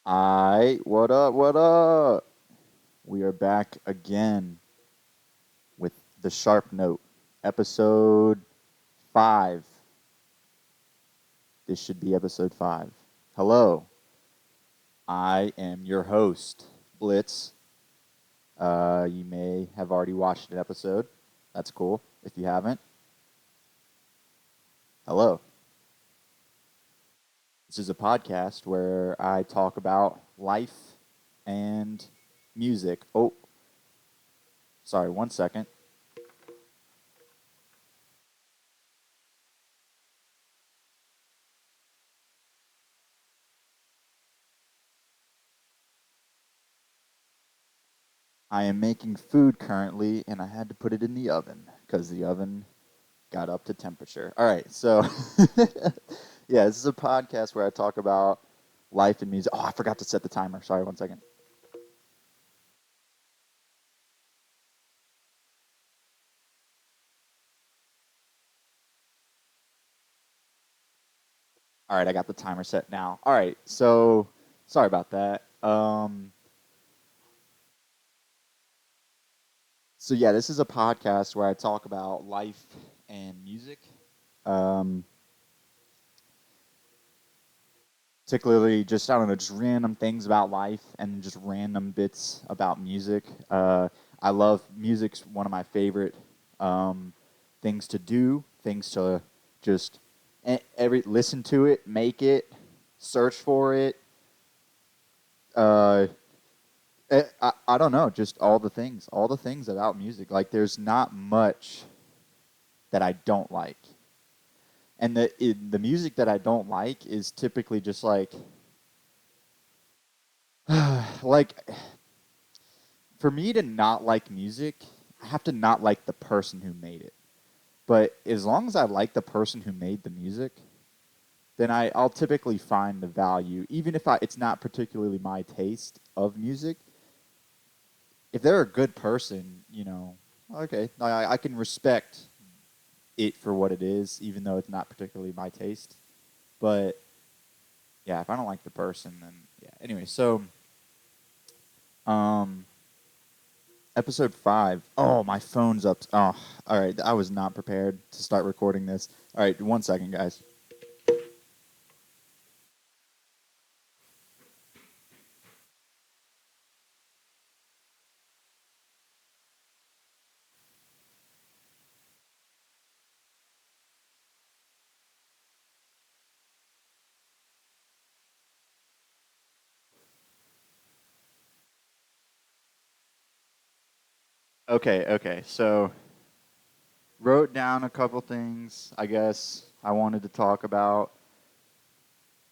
Alright, what up, what up? We are back again with the Sharp Note, episode 5. This should be episode 5. Hello, I am your host, Blitz. You may have already watched an episode. That's cool. If you haven't, hello. This is a podcast where I talk about life and music. Oh, sorry, one second. I am making food currently, and I had to put it in the oven because the oven got up to temperature. All right, so yeah, this is a podcast where I talk about life and music. Oh, I forgot to set the timer. Sorry, one second. All right, I got the timer set now. All right, so sorry about that. So yeah, this is a podcast where I talk about life and music. Um, Particularly just I don't know, just random things about life and just random bits about music. I love music's one of my favorite um, things to do, things to just every listen to it, make it, search for it. Uh, I don't know, just all the things about music. Like there's not much that I don't like, and the music that I don't like is typically just like for me to not like music, I have to not like the person who made it. But as long as I like the person who made the music, then I'll typically find the value, even if it's not particularly my taste of music. If they're a good person, okay, I can respect it for what it is, even though it's not particularly my taste. But yeah, if I don't like the person, then yeah. Anyway, so um, episode 5. Oh, my phone's up. Oh, all right. I was not prepared to start recording this. All right, one second, guys. Okay, okay. So, wrote down a couple things, I guess, I wanted to talk about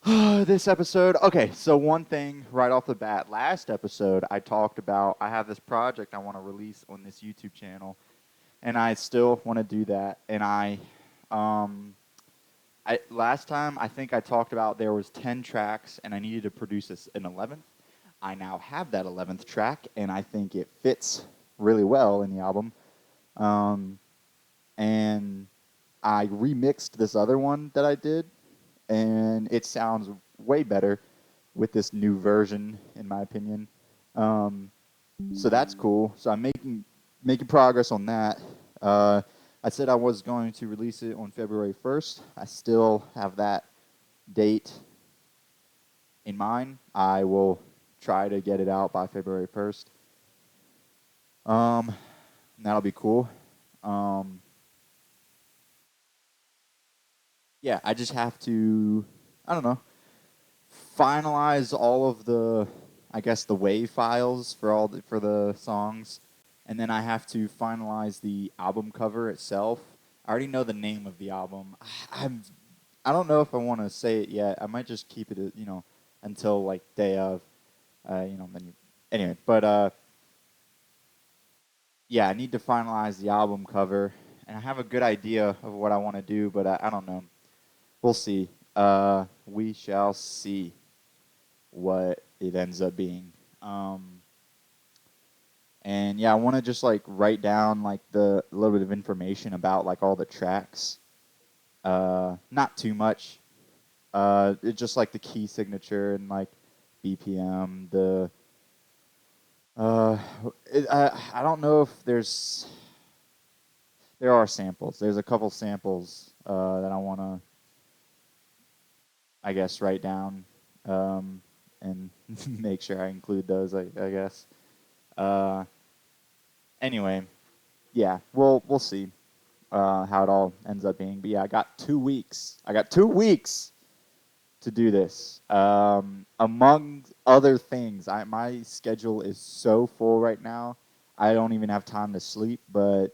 this episode. Okay, so one thing right off the bat. Last episode, I talked about I have this project I want to release on this YouTube channel, and I still want to do that. And um, last time I think I talked about there was 10 tracks and I needed to produce an 11th. I now have that 11th track and I think it fits really well in the album. Um, and I remixed this other one that I did and it sounds way better with this new version in my opinion. Um, so that's cool. So I'm making progress on that. Uh, I said I was going to release it on February 1st. I still have that date in mind. I will try to get it out by February 1st. Um, that'll be cool. Um, yeah, I just have to, I don't know, finalize all of the, I guess, the WAV files for the songs, and then I have to finalize the album cover itself. I already know the name of the album. I don't know if I want to say it yet. I might just keep it, until like day of, then anyway. But yeah, I need to finalize the album cover, and I have a good idea of what I want to do, but I don't know. We'll see. We shall see what it ends up being. Um, and yeah, I want to just like write down like the a little bit of information about like all the tracks. Not too much. It's just like the key signature and like BPM. Uh, I don't know if there are samples. There's a couple samples that I want to, I guess, write down and make sure I include those. I guess. Uh, anyway, yeah, we'll see how it all ends up being. But yeah, I got 2 weeks. I got 2 weeks to do this. Among other things, my schedule is so full right now. I don't even have time to sleep. But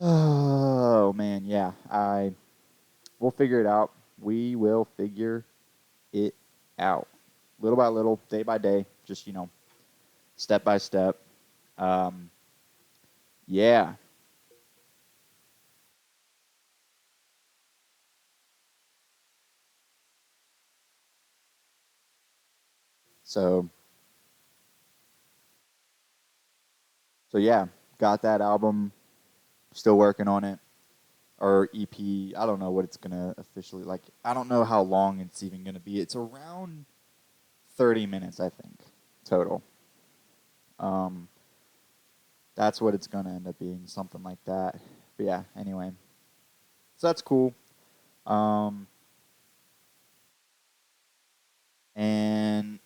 oh man, yeah, I we'll figure it out. We will figure it out, little by little, day by day, just step by step. Um, yeah. So so yeah, got that album. Still working on it. Or EP. I don't know what it's gonna officially like. I don't know how long it's even gonna be. It's around 30 minutes, I think, total. Um, that's what it's gonna end up being, something like that. But yeah, anyway, so that's cool. Um, and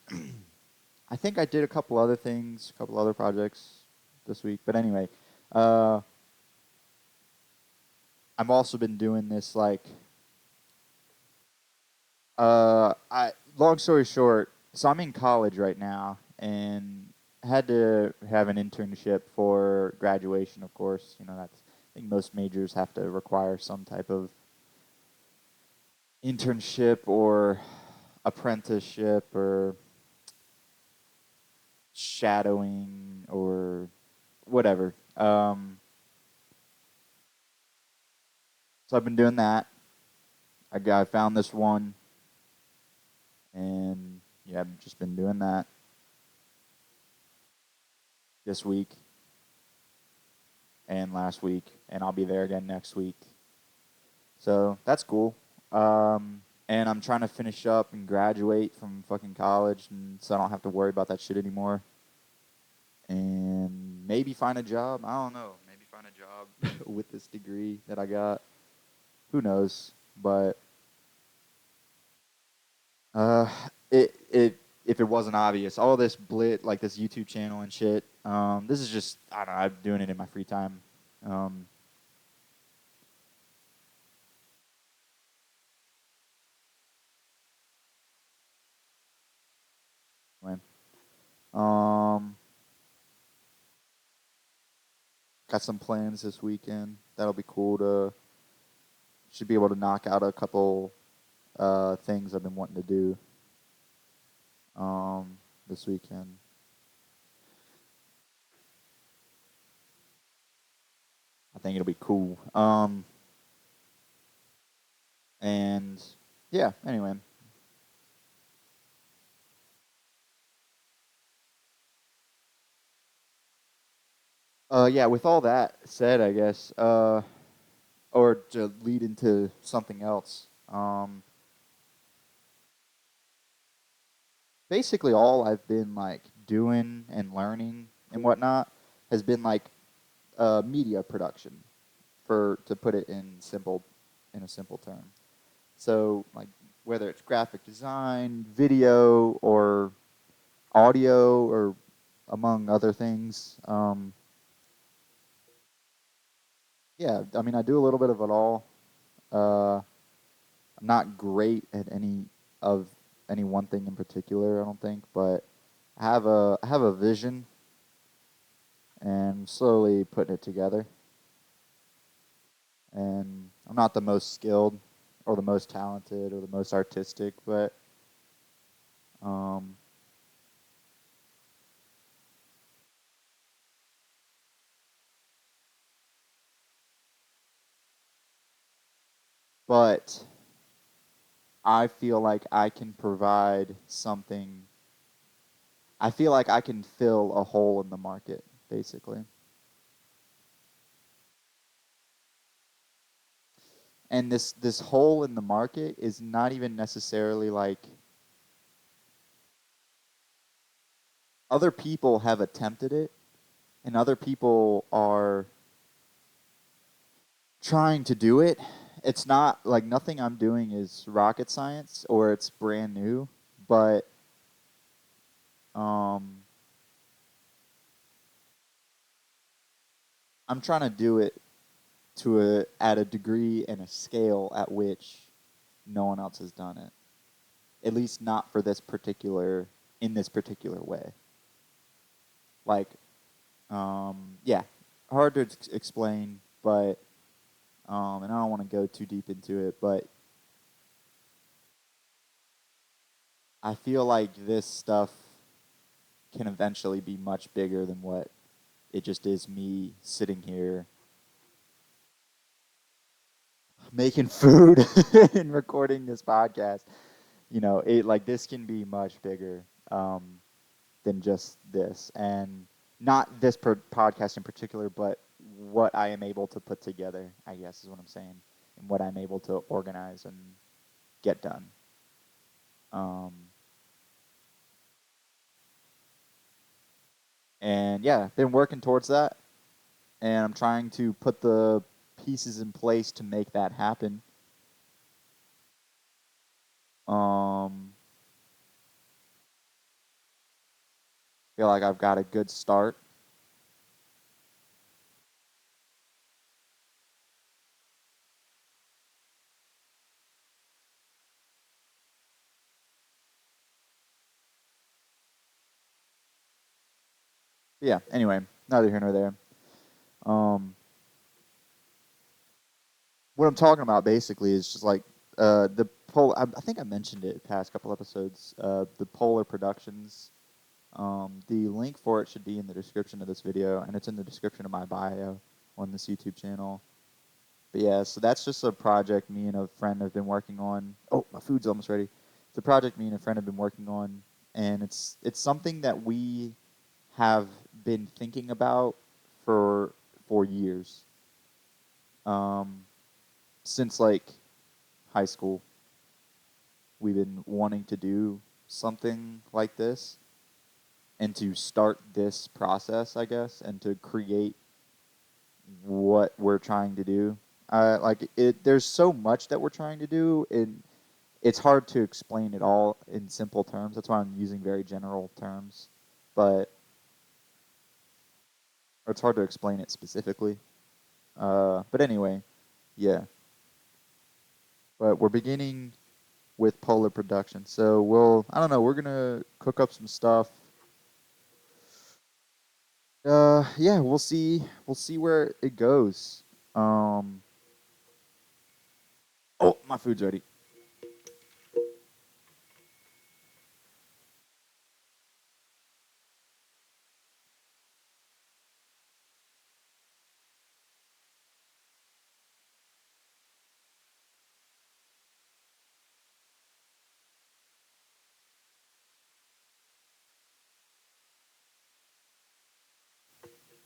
I think I did a couple other things, a couple other projects this week. But anyway, uh, I've also been doing this like I long story short, so I'm in college right now and had to have an internship for graduation, of course. That's I think most majors have to require some type of internship or apprenticeship or shadowing or whatever. So I've been doing that. I found this one and yeah, I've just been doing that this week and last week, and I'll be there again next week. So that's cool. And I'm trying to finish up and graduate from fucking college, and so I don't have to worry about that shit anymore. And maybe find a job. I don't know. Maybe find a job with this degree that I got. Who knows? But uh, it if it wasn't obvious, all this blit like this YouTube channel and shit. This is just I don't know. I'm doing it in my free time. Um, anyway. um, got some plans this weekend. That'll be cool to should be able to knock out a couple things I've been wanting to do this weekend. I think it'll be cool. And yeah. Anyway, yeah. With all that said, I guess, or to lead into something else. Basically, all I've been like doing and learning and whatnot has been like media production, for to put it in a simple term. So like whether it's graphic design, video, or audio, or among other things. Yeah, I mean I do a little bit of it all. I'm not great at of any one thing in particular, I don't think, but I have a vision and slowly putting it together. And I'm not the most skilled or the most talented or the most artistic, um, but I feel like I can provide something. I feel like I can fill a hole in the market, basically. And this hole in the market is not even necessarily like other people have attempted it, and other people are trying to do it. It's not like nothing I'm doing is rocket science or it's brand new, but um, I'm trying to do it at a degree and a scale at which no one else has done it. At least not for this particular in this particular way. Like, yeah, hard to explain, but and I don't want to go too deep into it, but I feel like this stuff can eventually be much bigger than what it just is me sitting here making food and recording this podcast. You know, it like this can be much bigger than just this, and not this podcast in particular, but what I am able to put together. I guess is what I'm saying, and what I'm able to organize and get done. Um, and yeah, been working towards that, and I'm trying to put the pieces in place to make that happen. Um, feel like I've got a good start. Yeah. Anyway, neither here nor there. Um, what I'm talking about basically is just like the pol. I think I mentioned it past couple episodes. The Polar Productions. The link for it should be in the description of this video, and it's in the description of my bio on this YouTube channel. But yeah, so that's just a project me and a friend have been working on. Oh, my food's almost ready. It's a project me and a friend have been working on, and it's something that we have been thinking about for years. Um, since like high school, we've been wanting to do something like this and to start this process, I guess, and to create what we're trying to do. Like it, there's so much that we're trying to do, and it's hard to explain it all in simple terms. That's why I'm using very general terms, but or it's hard to explain it specifically. But anyway, yeah. But we're beginning with Polar Production, so I don't know, we're gonna cook up some stuff. Yeah, we'll see where it goes. Um, oh, my food's ready.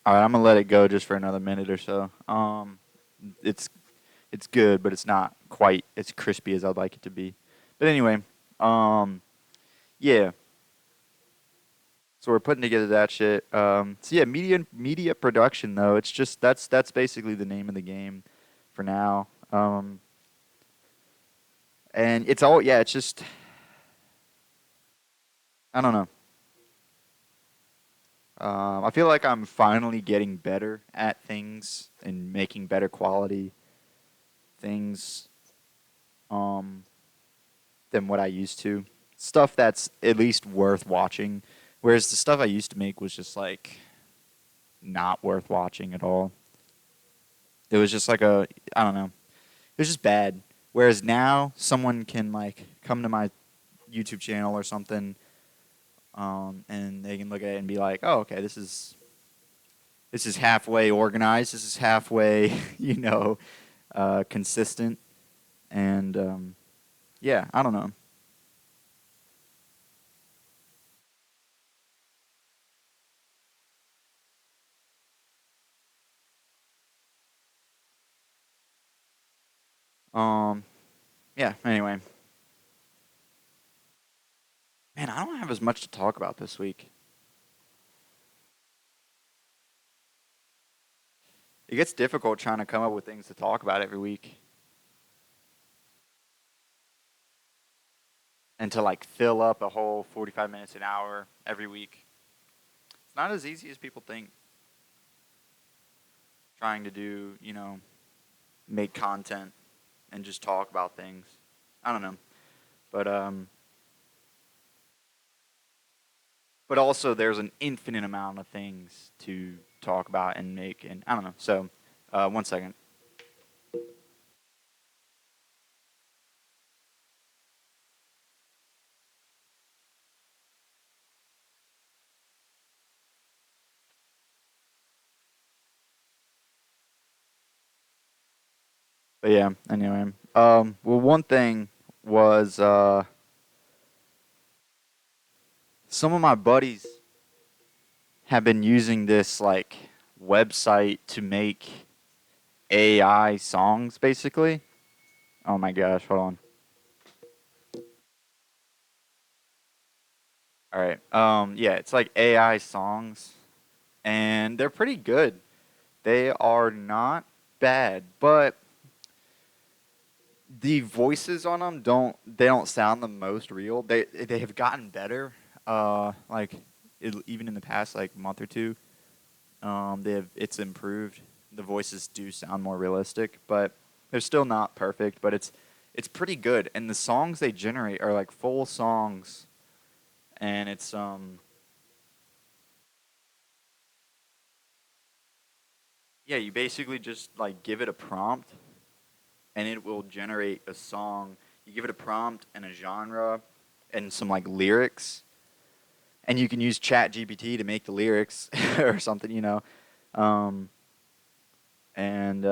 All right, I'm gonna let it go just for another minute or so. It's it's good, but it's not quite as crispy as I'd like it to be. But anyway, um, yeah. So we're putting together that shit. So yeah, media production though. It's just that's basically the name of the game for now. And it's all yeah. It's just I don't know. I feel like I'm finally getting better at things and making better quality things um, than what I used to. Stuff that's at least worth watching. Whereas the stuff I used to make was just like not worth watching at all. It was just like I don't know. It was just bad. Whereas now someone can like come to my YouTube channel or something, and they can look at it and be like, "Oh, okay, this is halfway organized. This is halfway, you know, consistent." And yeah, I don't know. Um, yeah. Anyway, man, I don't have as much to talk about this week. it gets difficult trying to come up with things to talk about every week and to like fill up a whole 45 minutes an hour every week. It's not as easy as people think trying to do, make content and just talk about things. I don't know. But but also there's an infinite amount of things to talk about and make, and I don't know. So, 1 second. But yeah, anyway. Well, one thing was some of my buddies have been using this like website to make AI songs, basically. Oh my gosh, hold on. All right. Yeah, it's like AI songs, and they're pretty good. They are not bad, but the voices on them don't sound the most real. They have gotten better. Like even in the past like month or two, it's improved. The voices do sound more realistic, but they're still not perfect. But it's pretty good, and the songs they generate are like full songs, and it's yeah, you basically just like give it a prompt, and it will generate a song. You give it a prompt and a genre, and some like lyrics, and you can use Chat GPT to make the lyrics or something. Um, and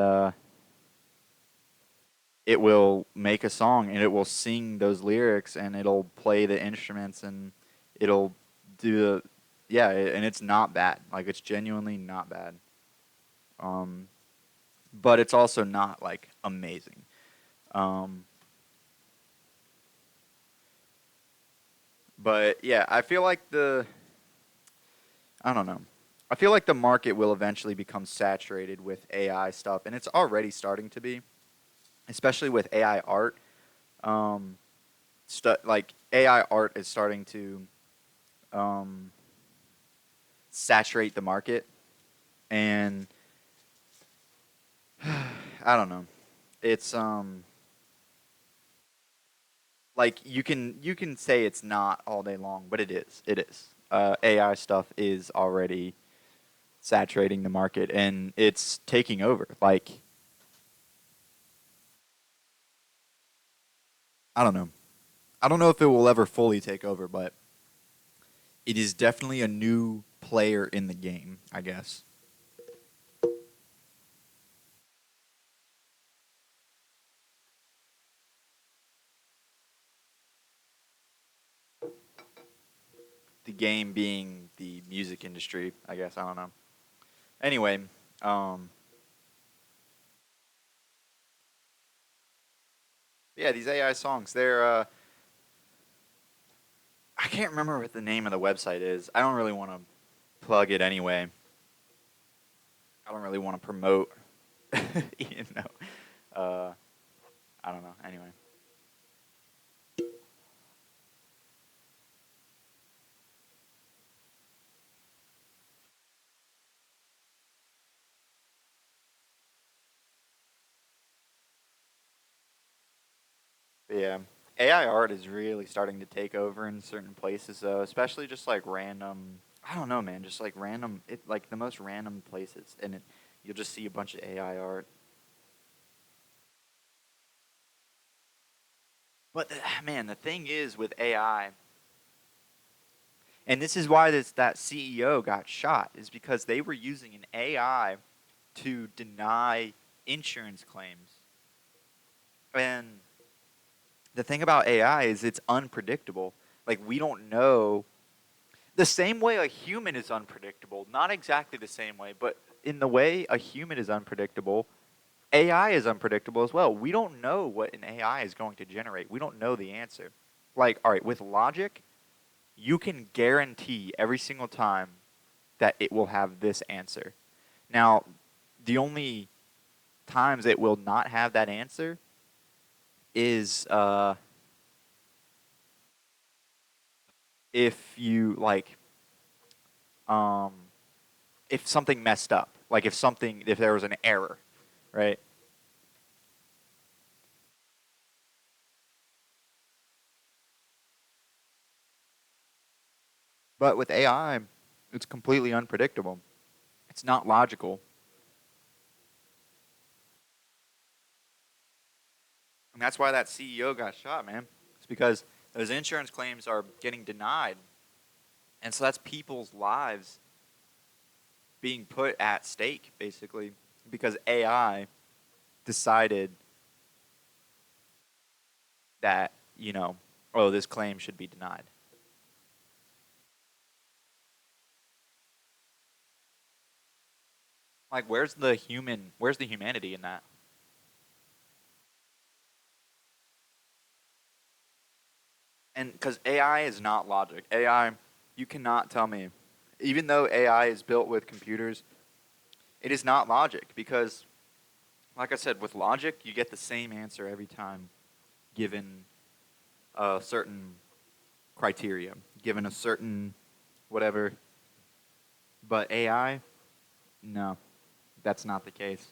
it will make a song and it will sing those lyrics and it'll play the instruments and it'll do the yeah, and it's not bad. Like it's genuinely not bad. Um, but it's also not like amazing. Um, but yeah, I don't know. I feel like the market will eventually become saturated with AI stuff, and it's already starting to be, especially with AI art. Um, like AI art is starting to um, saturate the market, and I don't know. It's like you can say it's not all day long, but it is. It is. AI stuff is already saturating the market, and it's taking over. Like I don't know. I don't know if it will ever fully take over, but it is definitely a new player in the game, I guess. The game being the music industry, I guess. I don't know. Anyway, um, yeah, these AI songs, I can't remember what the name of the website is. I don't really want to plug it anyway. I don't really want to promote, you know. I don't know. Anyway. But yeah, AI art is really starting to take over in certain places, though, especially just like random. I don't know, man. Just like random, like the most random places, and you'll just see a bunch of AI art. But man, the thing is with AI, and this is why that CEO got shot, is because they were using an AI to deny insurance claims. And the thing about AI is it's unpredictable. Like we don't know the same way a human is unpredictable, not exactly the same way, but in the way a human is unpredictable, AI is unpredictable as well. We don't know what an AI is going to generate. We don't know the answer. Like, all right, with logic, you can guarantee every single time that it will have this answer. Now, The only times it will not have that answer is if you like um, if something messed up, like if there was an error, right? But with AI, it's completely unpredictable. It's not logical, and that's why that CEO got shot, man. It's because those insurance claims are getting denied, and so that's people's lives being put at stake, basically, because AI decided that oh, this claim should be denied. Like, Where's the humanity in that? And because AI is not logic. AI, you cannot tell me, even though AI is built with computers, it is not logic because, like I said, with logic, you get the same answer every time given a certain criteria, given a certain whatever. But AI, no, that's not the case.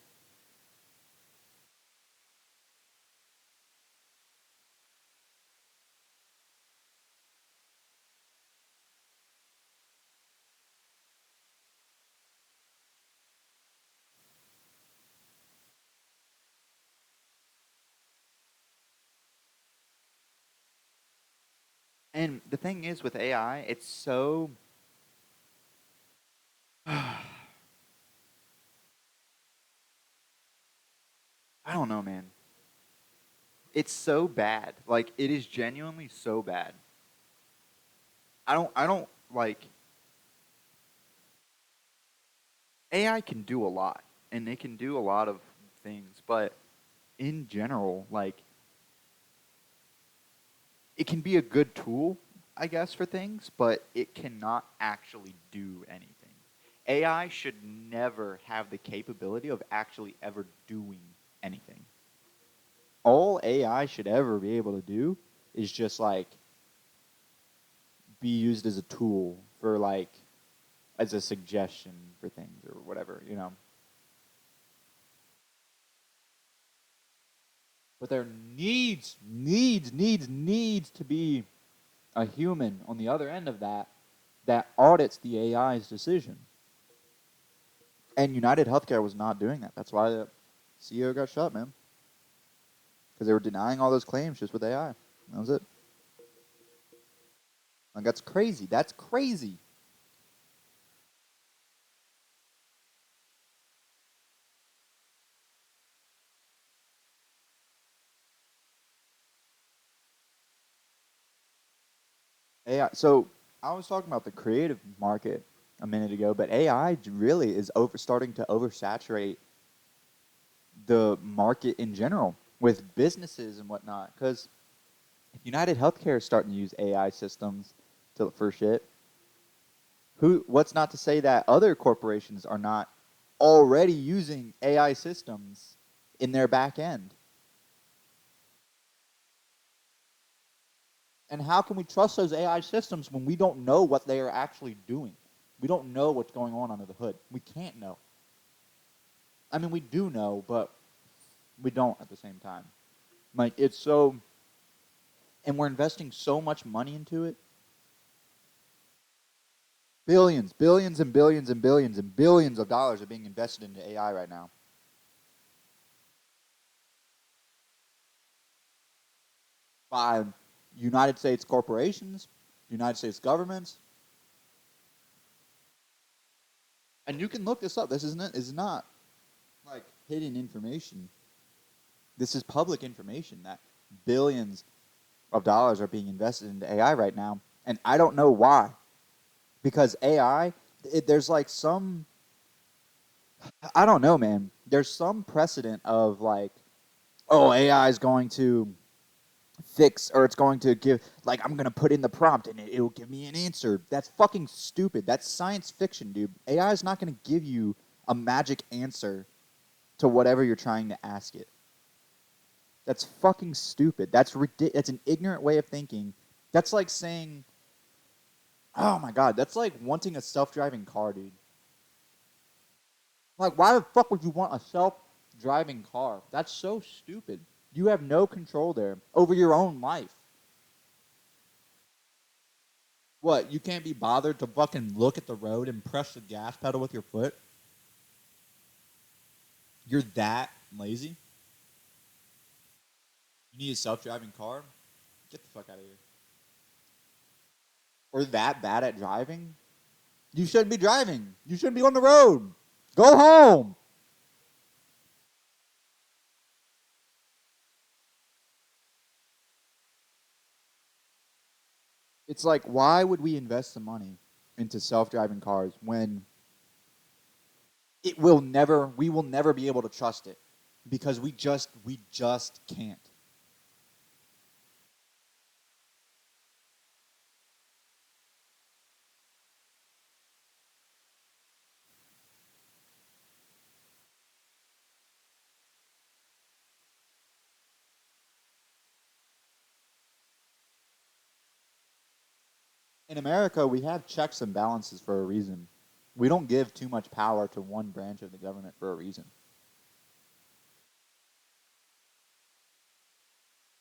And the thing is with AI, it's so I don't know, man. It's so bad. Like it is genuinely so bad. I don't like AI can do a lot and it can do a lot of things, but in general, like it can be a good tool, I guess, for things, but it cannot actually do anything. AI should never have the capability of actually ever doing anything. All AI should ever be able to do is just like be used as a tool for like as a suggestion for things or whatever. But there needs to be a human on the other end of that audits the AI's decision. And United Healthcare was not doing that. That's why the CEO got shot, man. Because they were denying all those claims just with AI. That was it. Like that's crazy. That's crazy. AI. So I was talking about the creative market a minute ago, but AI really is starting to oversaturate the market in general with businesses and whatnot. Because if United Healthcare is starting to use AI systems for shit, what's not to say that other corporations are not already using AI systems in their back end? And how can we trust those AI systems when we don't know what they are actually doing? We don't know what's going on under the hood. We can't know. I mean, we do know, but we don't at the same time. Like, it's so, and we're investing so much money into it. Billions, billions, and billions, and billions, and billions of dollars are being invested into AI right now by United States corporations, United States governments. And you can look this up. This is not like hidden information. This is public information that billions of dollars are being invested into AI right now. And I don't know why. Because AI, there's like some, I don't know, man. There's some precedent of like, oh, AI is going to fix or it's going to give, like, I'm going to put in the prompt and it'll give me an answer. That's fucking stupid. That's science fiction, dude. AI is not going to give you a magic answer to whatever you're trying to ask it. That's fucking stupid. That's that's an ignorant way of thinking. That's like saying, oh my god, that's like wanting a self-driving car, dude. Like, why the fuck would you want a self-driving car? That's so stupid. You have no control there over your own life. What? You can't be bothered to fucking look at the road and press the gas pedal with your foot? You're that lazy? You need a self-driving car? Get the fuck out of here. Or that bad at driving? You shouldn't be driving. You shouldn't be on the road. Go home. It's like, why would we invest the money into self-driving cars when we will never be able to trust it because we just can't. In America, we have checks and balances for a reason. We don't give too much power to one branch of the government for a reason.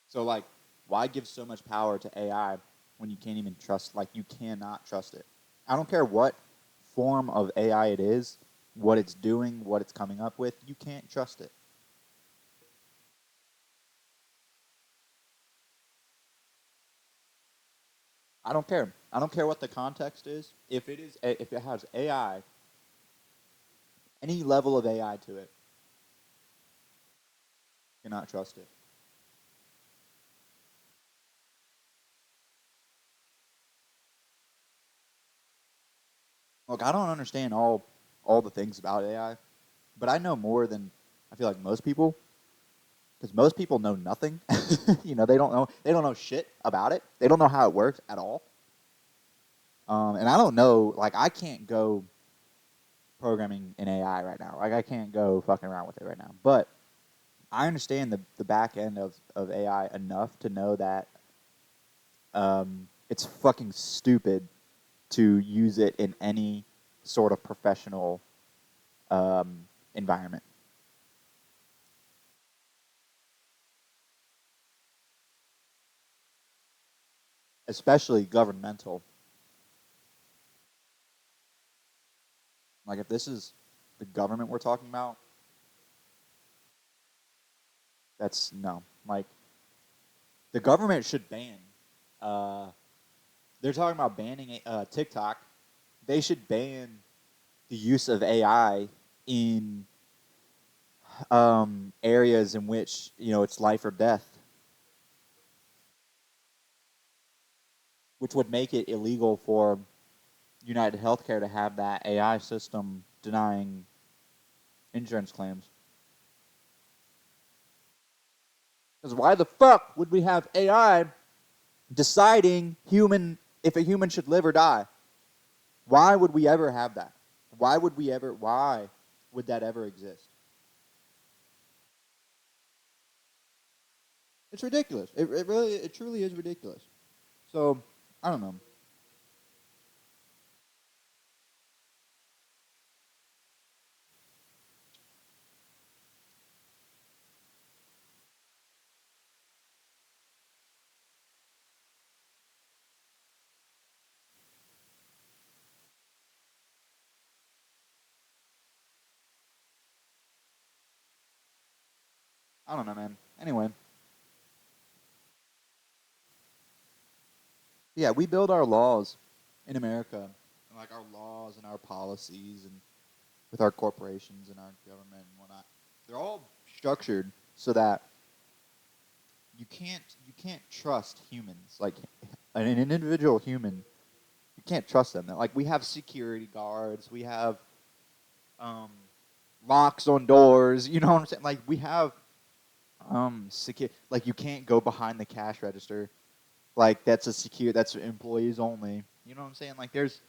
So, like, why give so much power to AI when you can't even trust, like, you cannot trust it? I don't care what form of AI it is, what it's doing, what it's coming up with, you can't trust it. I don't care. I don't care what the context is. If it has AI, any level of AI to it, you cannot trust it. Look, I don't understand all the things about AI, but I know more than I feel like most people, because most people know nothing. They don't know shit about it. They don't know how it works at all. And I don't know, like, I can't go programming in AI right now. Like, I can't go fucking around with it right now. But I understand the back end of AI enough to know that it's fucking stupid to use it in any sort of professional environment, especially governmental. Like, if this is the government we're talking about, that's no. Like, the government should ban. Uh, they're talking about banning TikTok. They should ban the use of AI in areas in which it's life or death, which would make it illegal for United Healthcare to have that AI system denying insurance claims. Because why the fuck would we have AI deciding human if a human should live or die? Why would we ever have that? Why would that ever exist? It's ridiculous. It truly is ridiculous. So, I don't know. I don't know, man. Anyway, yeah, we build our laws in America, and like our laws and our policies, and with our corporations and our government and whatnot. They're all structured so that you can't trust humans. Like an individual human, you can't trust them. Like, we have security guards, we have um, locks on doors. You know what I'm saying? Like, we have secure. Like, you can't go behind the cash register. Like, that's employees only. You know what I'm saying? Like, there's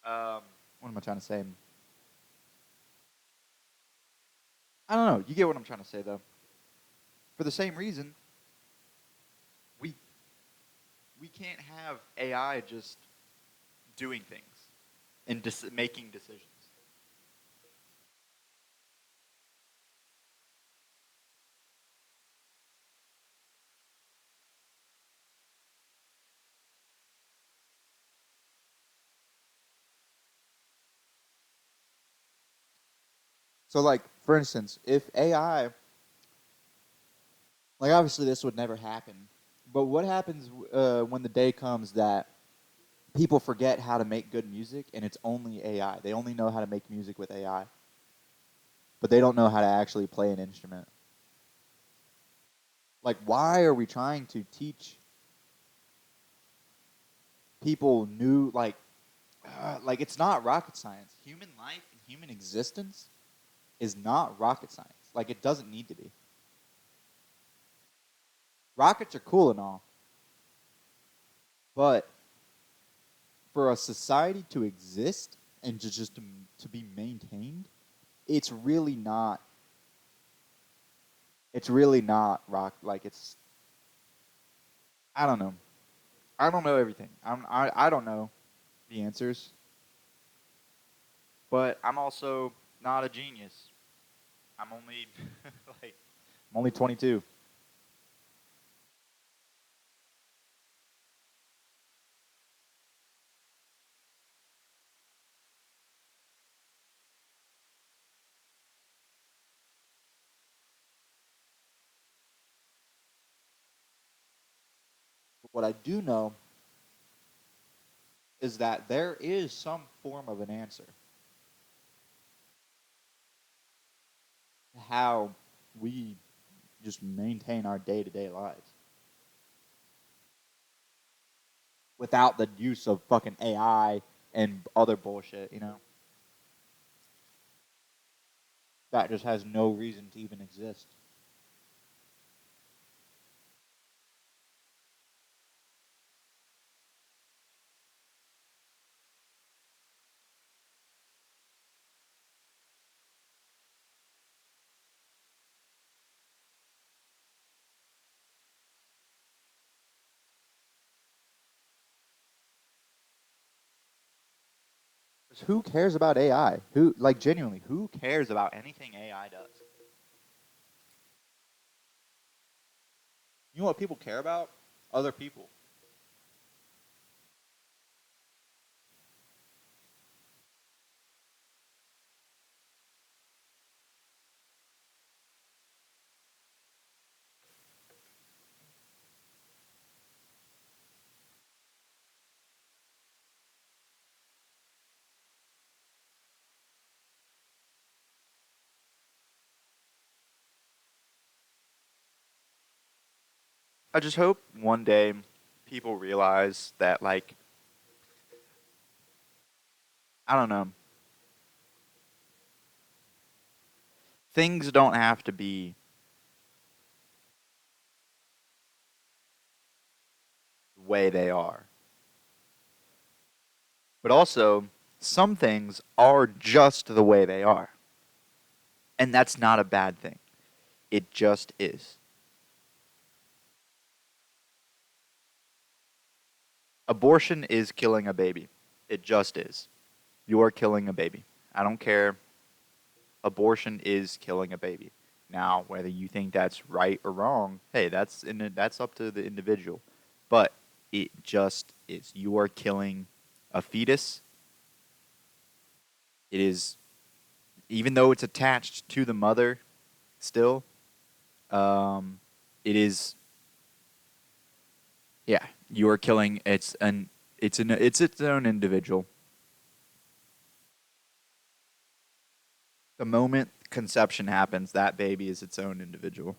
what am I trying to say? I don't know. You get what I'm trying to say, though. For the same reason, we we can't have AI just doing things and making decisions. So, like, for instance, if AI, like, obviously this would never happen, but what happens when the day comes that people forget how to make good music and it's only AI? They only know how to make music with AI, but they don't know how to actually play an instrument. Like, why are we trying to teach people new, like, it's not rocket science. Human life and human existence is not rocket science. Like, it doesn't need to be. Rockets are cool and all, but for a society to exist and to be maintained, it's really not. It's really not rock. Like, it's. I don't know. I don't know everything. I don't know the answers, but I'm also not a genius. I'm only like I'm only 22. But what I do know is that there is some form of an answer to how we just maintain our day to day lives without the use of fucking AI and other bullshit, that just has no reason to even exist. 'Cause who cares about AI? Who, like, genuinely, who cares about anything AI does? You know what people care about? Other people. I just hope one day people realize that, like, I don't know, things don't have to be the way they are. But also, some things are just the way they are. And that's not a bad thing. It just is. Abortion is killing a baby. It just is. You're killing a baby. I don't care. Abortion is killing a baby. Now, whether you think that's right or wrong, hey, that's up to the individual. But it just is. You are killing a fetus. It is, even though it's attached to the mother, still, um, it is. Yeah, you are killing. It's its own individual. The moment conception happens, that baby is its own individual.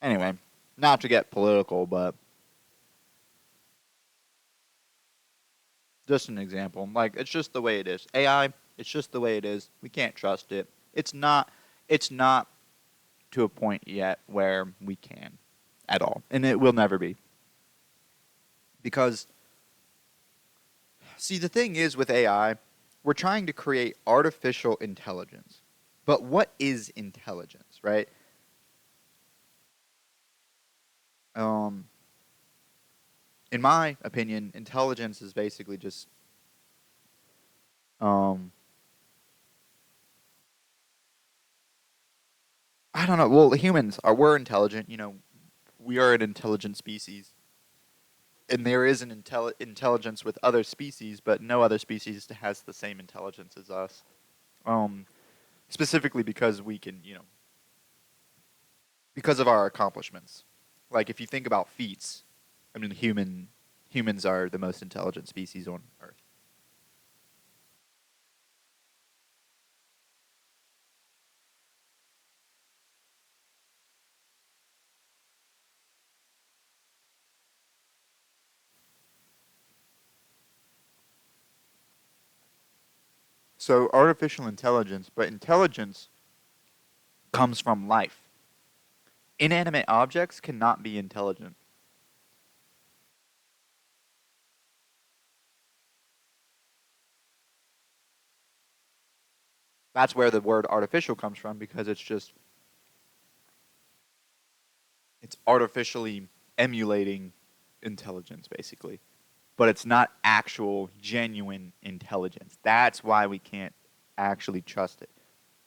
Anyway, not to get political, but just an example. Like, it's just the way it is. AI, it's just the way it is. We can't trust it. It's not to a point yet where we can at all. And it will never be. Because see, the thing is with AI, we're trying to create artificial intelligence. But what is intelligence, right? Um, in my opinion, intelligence is basically just um, I don't know. Well, humans are we're intelligent. We are an intelligent species, and there is an intelligence with other species, but no other species has the same intelligence as us. Um, Specifically because we can, because of our accomplishments. Like if you think about feats, I mean, humans are the most intelligent species on Earth. So artificial intelligence, but intelligence comes from life. Inanimate objects cannot be intelligent. That's where the word artificial comes from because it's artificially emulating intelligence basically. But it's not actual genuine intelligence. That's why we can't actually trust it.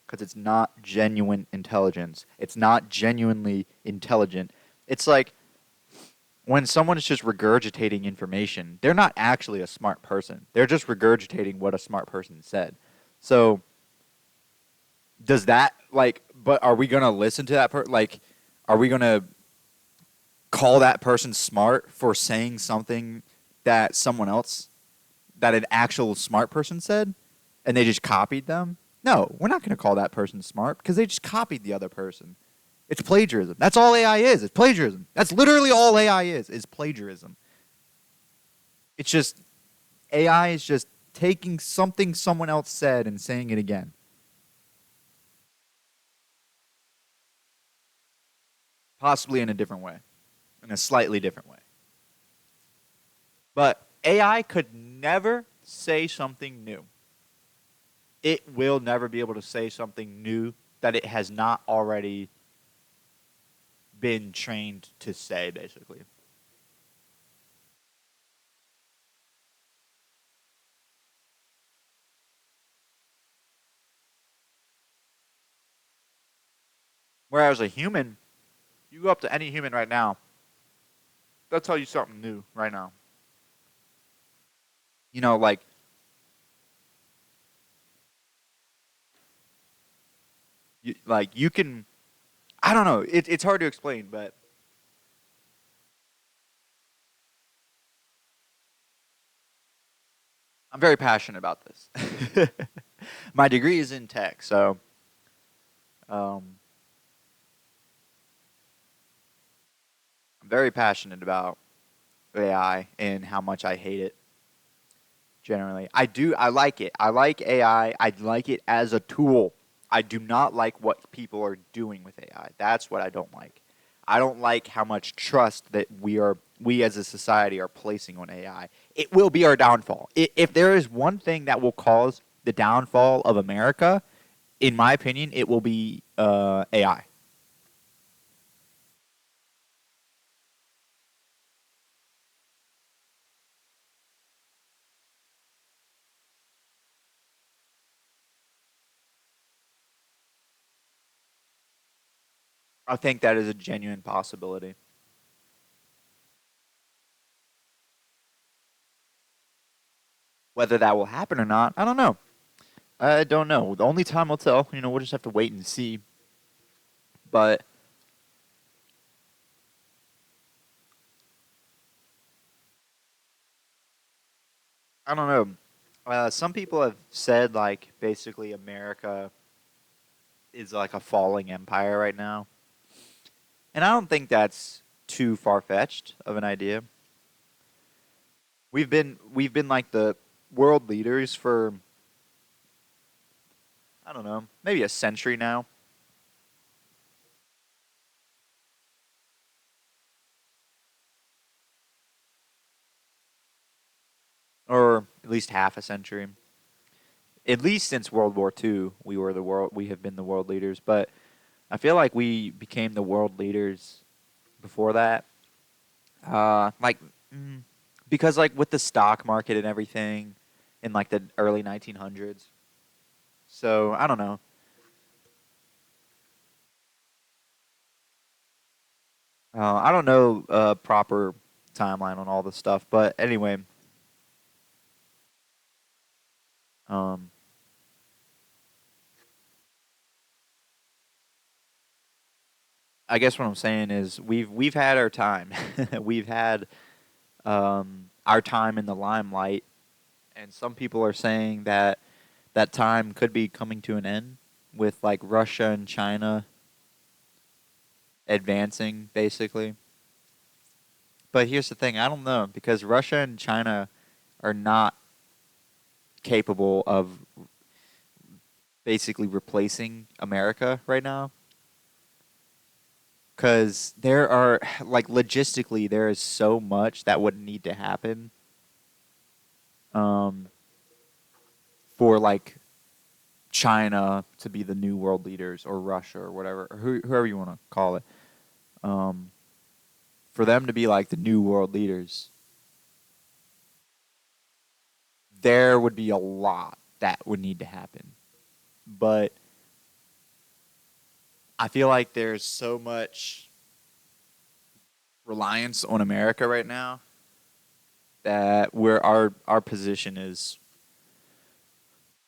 Because it's not genuine intelligence. It's not genuinely intelligent. It's like when someone's just regurgitating information, they're not actually a smart person. They're just regurgitating what a smart person said. So does that but are we going to listen to that are we going to call that person smart for saying something that someone else that an actual smart person said and they just copied them? No, we're not going to call that person smart because they just copied the other person. It's plagiarism. That's all AI is. It's plagiarism. That's literally all AI is plagiarism. It's just AI is just taking something someone else said and saying it again, possibly in a different way, in a slightly different way. But AI could never say something new. It will never be able to say something new that it has not already been trained to say, basically. Whereas a human, you go up to any human right now, they'll tell you something new right now. Like you can. I don't know. It's hard to explain, but I'm very passionate about this. My degree is in tech, so um, I'm very passionate about AI and how much I hate it. Generally, I do. I like it. I like AI. I like it as a tool. I do not like what people are doing with AI. That's what I don't like. I don't like how much trust that we as a society are placing on AI. It will be our downfall. If there is one thing that will cause the downfall of America, in my opinion, it will be AI. I think that is a genuine possibility. Whether that will happen or not, I don't know. I don't know. The only time will tell. We'll just have to wait and see. But I don't know. Some people have said like basically America is like a falling empire right now, and I don't think that's too far fetched of an idea. We've been like the world leaders for I don't know maybe a century now, or at least half a century. At least since World War II, we have been the world leaders. But I feel like we became the world leaders before that. Like mm, because like with the stock market and everything in like the early 1900s. So I don't know. I don't know proper timeline on all this stuff, but anyway, um, I guess what I'm saying is we've had our time. We've had our time in the limelight, and some people are saying that that time could be coming to an end with like Russia and China advancing, basically. But here's the thing: I don't know because Russia and China are not capable of basically replacing America right now. Because there are like logistically there is so much that would need to happen um, for like China to be the new world leaders or Russia or whatever or whoever you want to call it, um, for them to be like the new world leaders, there would be a lot that would need to happen. But I feel like there's so much reliance on America right now that where our position is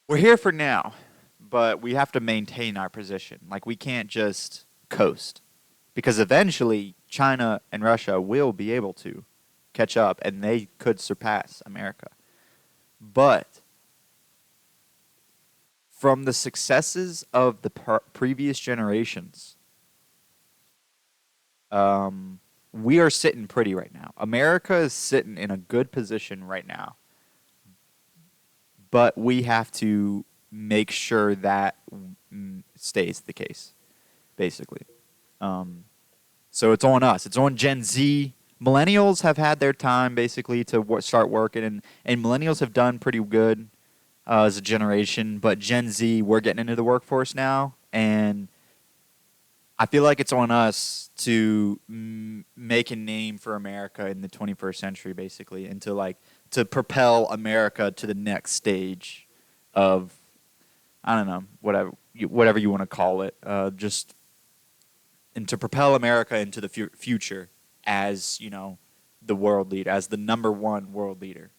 we're here for now, but we have to maintain our position. Like we can't just coast because eventually China and Russia will be able to catch up and they could surpass America. But from the successes of the previous generations, we are sitting pretty right now. America is sitting in a good position right now, but we have to make sure that stays the case, basically. Um, so it's on us. It's on Gen Z. Millennials have had their time basically to start working, and millennials have done pretty good as a generation. But Gen Z, we're getting into the workforce now, and I feel like it's on us to make a name for America in the 21st century, basically, and to like to propel America to the next stage of I don't know whatever you want to call it, just and to propel America into the future as the world leader, as the number one world leader.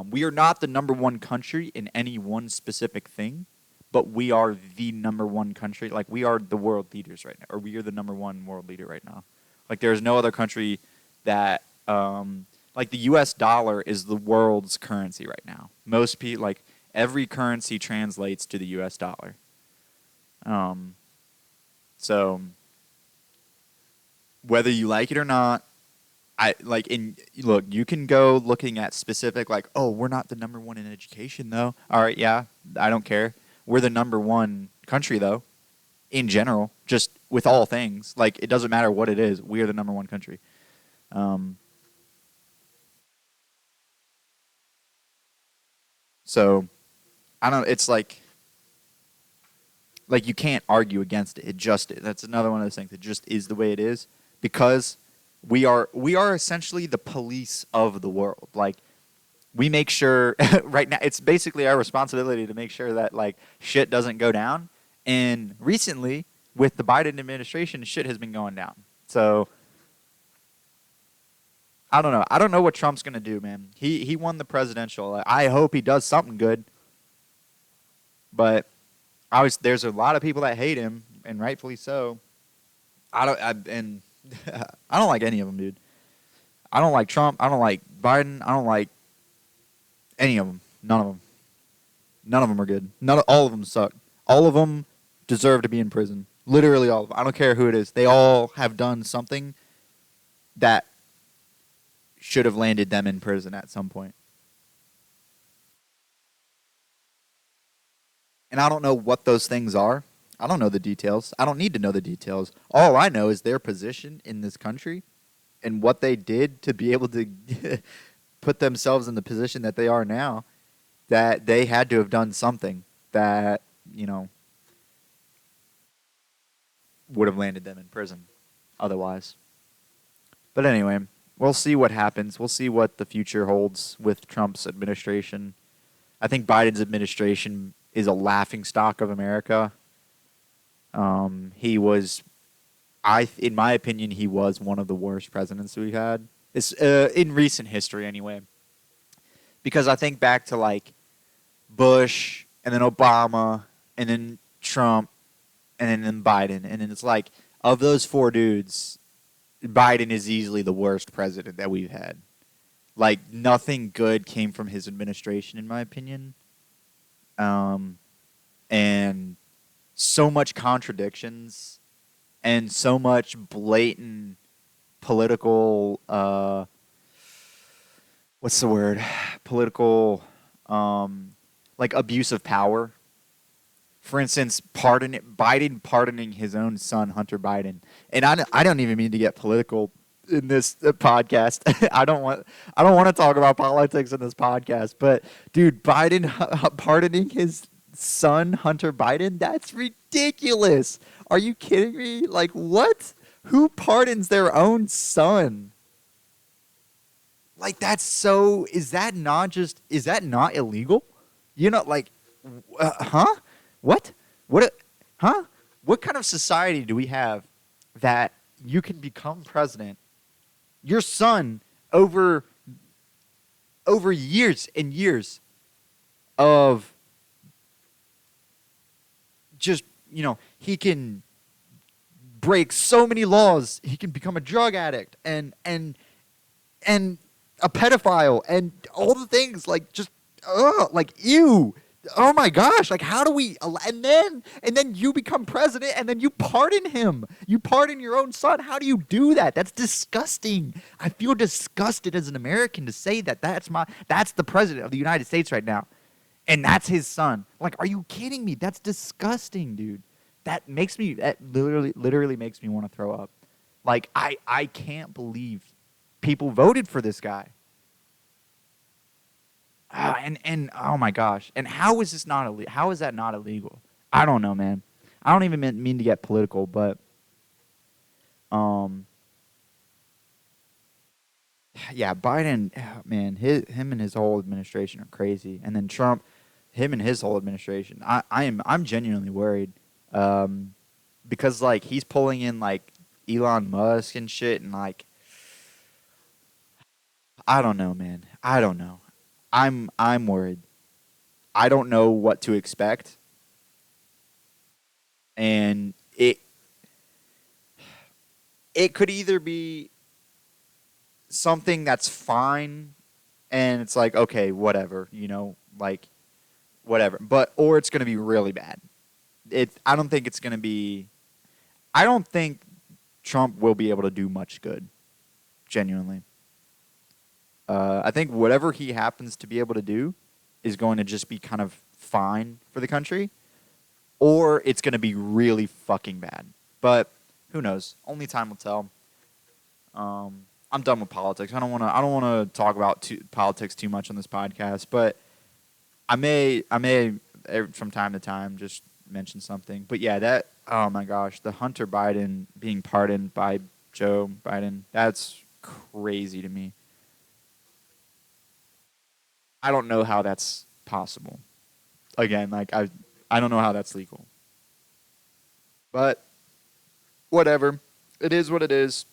We are not the number one country in any one specific thing, but we are the number one country. Like we are the world leaders right now, or we are the number one world leader right now. Like there's no other country that like the U.S. dollar is the world's currency right now. Most people like every currency translates to the U.S. dollar. Um, so whether you like it or not, I like in look, you can go looking at specific like, oh, we're not the number one in education though. All right, yeah, I don't care. We're the number one country though, in general, just with all things. Like it doesn't matter what it is, we are the number one country. Um, so I don't. It's like you can't argue against it. It just is. That's another one of those things. It just is the way it is because we are essentially the police of the world. Like we make sure right now it's basically our responsibility to make sure that like shit doesn't go down. And recently with the Biden administration, shit has been going down. So I don't know. I don't know what Trump's gonna do, man. He won the presidential. I hope he does something good. But there's a lot of people that hate him, and rightfully so. And I don't like any of them, dude. I don't like Trump. I don't like Biden. I don't like any of them. None of them. None of them are good. All of them suck. All of them deserve to be in prison. Literally all of them. I don't care who it is. They all have done something that should have landed them in prison at some point. And I don't know what those things are. I don't know the details. I don't need to know the details. All I know is their position in this country and what they did to be able to put themselves in the position that they are now. that they had to have done something that, you know, would have landed them in prison otherwise. But anyway, we'll see what happens. We'll see what the future holds with Trump's administration. I think Biden's administration is a laughing stock of America. He was, in my opinion, he was one of the worst presidents we had. It's, in recent history, anyway. Because I think back to like Bush and then Obama and then Trump and then Biden, and then it's like of those four dudes, Biden is easily the worst president that we've had. Like nothing good came from his administration, in my opinion. And so much contradictions and so much blatant political what's the word? Political like abuse of power. For instance, Biden pardoning his own son, Hunter Biden. And I don't even mean to get political in this podcast. I don't want to talk about politics in this podcast. But dude, Biden pardoning his son, Hunter Biden, that's ridiculous. Are you kidding me? Like what? Who pardons their own son? Like that's so. Is that not illegal? You know, like, huh? What? What? Huh? What kind of society do we have that you can become president, your son, over years and years of just, he can break so many laws, he can become a drug addict and a pedophile and all the things like just like ew. Oh my gosh, like how do we and then you become president and then you pardon him. You pardon your own son. How do you do that? That's disgusting. I feel disgusted as an American to say that that's the president of the United States right now. And that's his son. Like are you kidding me? That's disgusting, dude. That literally makes me want to throw up. Like I can't believe people voted for this guy. And oh my gosh! And how is this not illegal? How is that not illegal? I don't know, man. I don't even mean to get political, but yeah, Biden, man, him and his whole administration are crazy. And then Trump, him and his whole administration, I'm genuinely worried, because like he's pulling in like Elon Musk and shit, and like I don't know, man. I don't know. I'm worried. I don't know what to expect. And it could either be something that's fine and it's like, okay, whatever, like whatever. Or it's going to be really bad. I don't think it's going to be I don't think Trump will be able to do much good. Genuinely. I think whatever he happens to be able to do is going to just be kind of fine for the country, or it's going to be really fucking bad. But who knows? Only time will tell. I'm done with politics. I don't want to talk about politics too much on this podcast, but I may from time to time just mention something. But yeah, oh my gosh, the Hunter Biden being pardoned by Joe Biden, that's crazy to me. I don't know how that's possible. Again, like I don't know how that's legal. But whatever. It is what it is.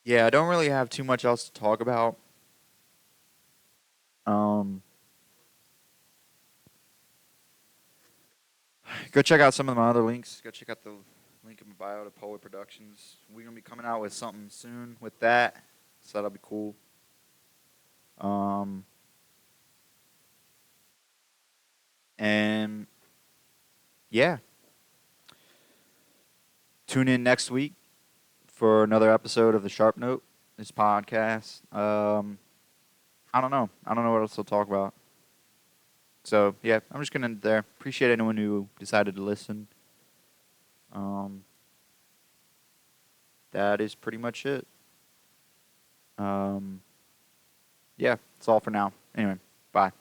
Yeah, I don't really have too much else to talk about. Um Go check out some of my other links. Go check out the link in my bio to Polar Productions. We're gonna be coming out with something soon with that. So that'll be cool. Um and yeah. Tune in next week for another episode of the Sharp Note, this podcast. I don't know. I don't know what else to talk about. So, yeah, I'm just going to end it there. Appreciate anyone who decided to listen. That is pretty much it. Yeah, that's all for now. Anyway, bye.